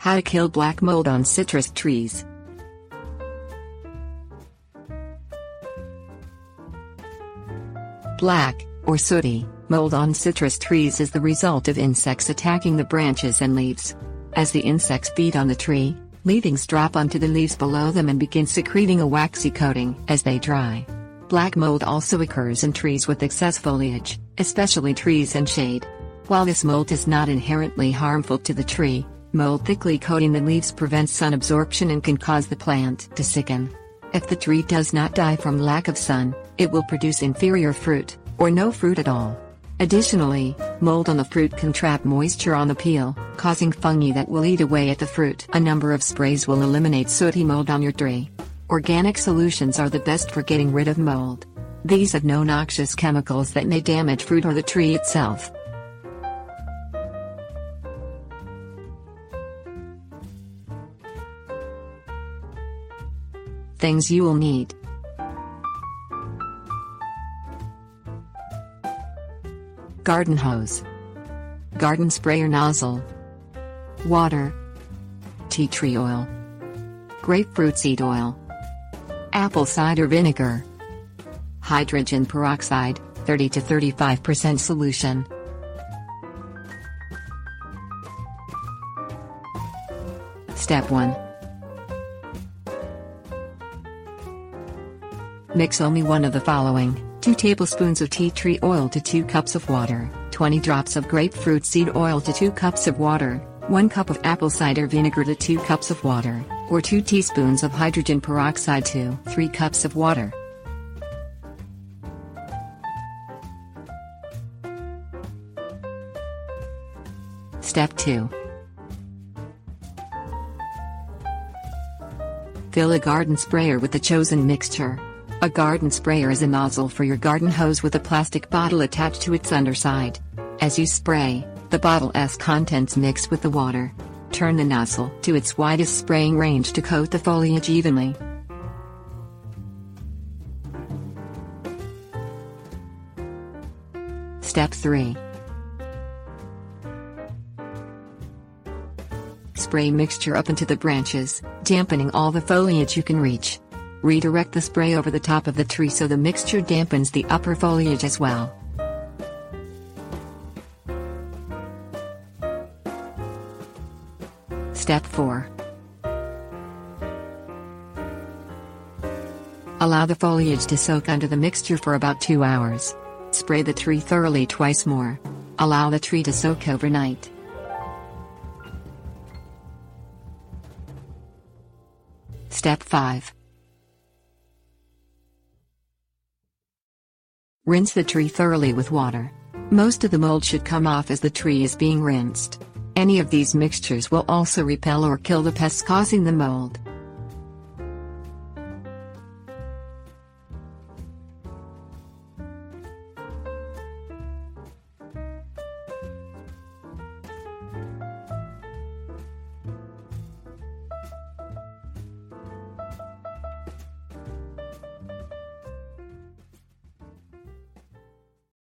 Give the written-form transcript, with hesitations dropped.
How to kill black mold on citrus trees. Black, or sooty, mold on citrus trees is the result of insects attacking the branches and leaves. As the insects feed on the tree, leavings drop onto the leaves below them and begin secreting a waxy coating as they dry. Black mold also occurs in trees with excess foliage, especially trees in shade. While this mold is not inherently harmful to the tree, mold thickly coating the leaves prevents sun absorption and can cause the plant to sicken. If the tree does not die from lack of sun, it will produce inferior fruit, or no fruit at all. Additionally, mold on the fruit can trap moisture on the peel, causing fungi that will eat away at the fruit. A number of sprays will eliminate sooty mold on your tree. Organic solutions are the best for getting rid of mold. These have no noxious chemicals that may damage fruit or the tree itself. Things you will need. Garden hose, garden sprayer nozzle, water, tea tree oil, grapefruit seed oil, apple cider vinegar, hydrogen peroxide, 30 to 35% solution. Step 1. Mix only one of the following: 2 tablespoons of tea tree oil to 2 cups of water, 20 drops of grapefruit seed oil to 2 cups of water, 1 cup of apple cider vinegar to 2 cups of water, or 2 teaspoons of hydrogen peroxide to 3 cups of water. Step 2. Fill a garden sprayer with the chosen mixture. A garden sprayer is a nozzle for your garden hose with a plastic bottle attached to its underside. As you spray, the bottle's contents mix with the water. Turn the nozzle to its widest spraying range to coat the foliage evenly. Step 3. Spray mixture up into the branches, dampening all the foliage you can reach. Redirect the spray over the top of the tree so the mixture dampens the upper foliage as well. Step 4. Allow the foliage to soak under the mixture for about 2 hours. Spray the tree thoroughly twice more. Allow the tree to soak overnight. Step 5. Rinse the tree thoroughly with water. Most of the mold should come off as the tree is being rinsed. Any of these mixtures will also repel or kill the pests causing the mold.